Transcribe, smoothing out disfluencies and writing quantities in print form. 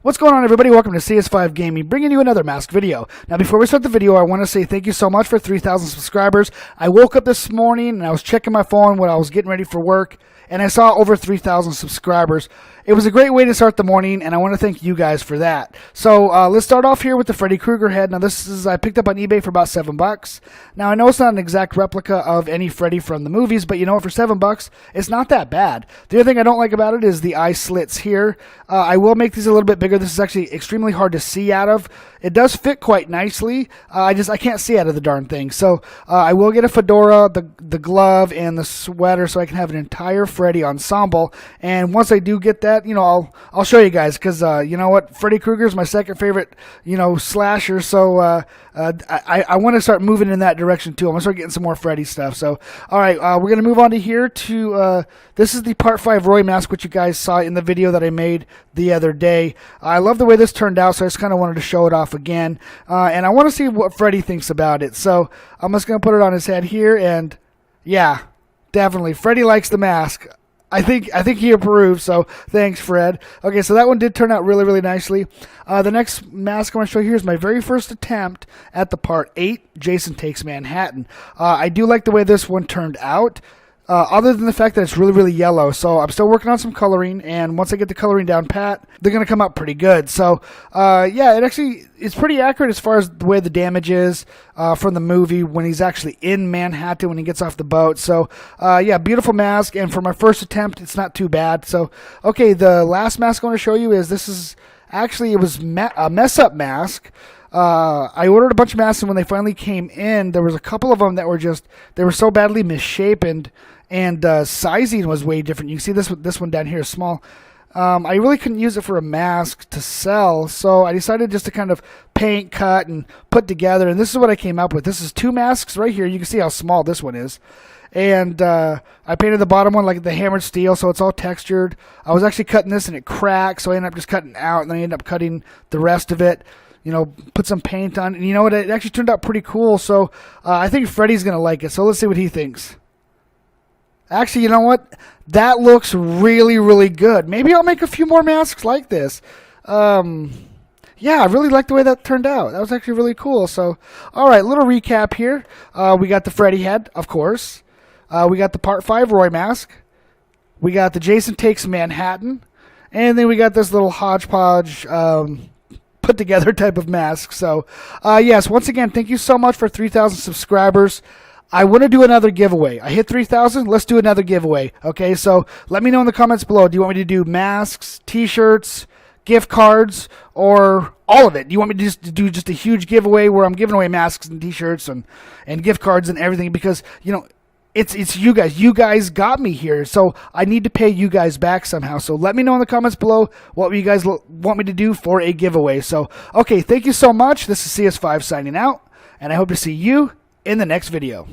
What's going on, everybody? Welcome to CS5 Gaming, bringing you another mask video. Now, before we start the video, I want to say thank you so much for 3,000 subscribers. I woke up this morning and I was checking my phone when I was getting ready for work, and I saw over 3,000 subscribers. It was a great way to start the morning, and I want to thank you guys for that. So let's start off here with the Freddy Krueger head. Now, this is I picked up on eBay for about $7. Now, I know it's not an exact replica of any Freddy from the movies, but you know what? For $7, it's not that bad. The other thing I don't like about it is the eye slits here. I will make these a little bit bigger. This is actually extremely hard to see out of. It does fit quite nicely. I can't see out of the darn thing. So I will get a fedora, the glove, and the sweater so I can have an entire Freddy ensemble. And once I do get that, I'll show you guys, because you know what, Freddy Krueger is my second favorite, slasher. So I want to start moving in that direction too. I'm gonna start getting some more Freddy stuff. So all right, we're gonna move on to here to this is the Part 5 Roy mask, which you guys saw in the video that I made the other day. I love the way this turned out, so I just kind of wanted to show it off again, and I want to see what Freddy thinks about it. So I'm just gonna put it on his head here, and yeah, definitely Freddy likes the mask. I think he approves, so thanks, Fred. Okay, so that one did turn out really, really nicely. The next mask I want to show you here is my very first attempt at the Part 8 Jason Takes Manhattan. I do like the way this one turned out, other than the fact that it's really, really yellow. So I'm still working on some coloring, and once I get the coloring down pat, they're going to come out pretty good. So yeah, it's pretty accurate as far as the way the damage is from the movie when he's actually in Manhattan when he gets off the boat. So yeah, beautiful mask, and for my first attempt, it's not too bad. So okay, the last mask I want to show you is it was a mess-up mask. I ordered a bunch of masks, and when they finally came in, there was a couple of them that were so badly misshapen, and sizing was way different. You can see this one down here is small. I really couldn't use it for a mask to sell, so I decided just to kind of paint, cut, and put together, and this is what I came up with. This is two masks right here. You can see how small this one is. And I painted the bottom one like the hammered steel, so it's all textured. I was actually cutting this, and it cracked, so I ended up just cutting it out, and then I ended up cutting the rest of it. Put some paint on, and you know what? It actually turned out pretty cool. So I think Freddy's gonna like it. So let's see what he thinks. Actually, you know what? That looks really, really good. Maybe I'll make a few more masks like this. Yeah, I really like the way that turned out. That was actually really cool. So, all right, little recap here. We got the Freddy head, of course. We got the Part 5 Roy mask. We got the Jason Takes Manhattan, and then we got this little hodgepodge put together type of mask. So yes, once again, thank you so much for 3,000 subscribers. I want to do another giveaway. I hit 3,000. Let's do another giveaway. Okay, so let me know in the comments below. Do you want me to do masks, t-shirts, gift cards, or all of it? Do you want me to do a huge giveaway where I'm giving away masks and t-shirts and gift cards and everything? Because it's you guys. You guys got me here, so I need to pay you guys back somehow. So let me know in the comments below what you guys want me to do for a giveaway. So, okay, thank you so much. This is CS5 signing out, and I hope to see you in the next video.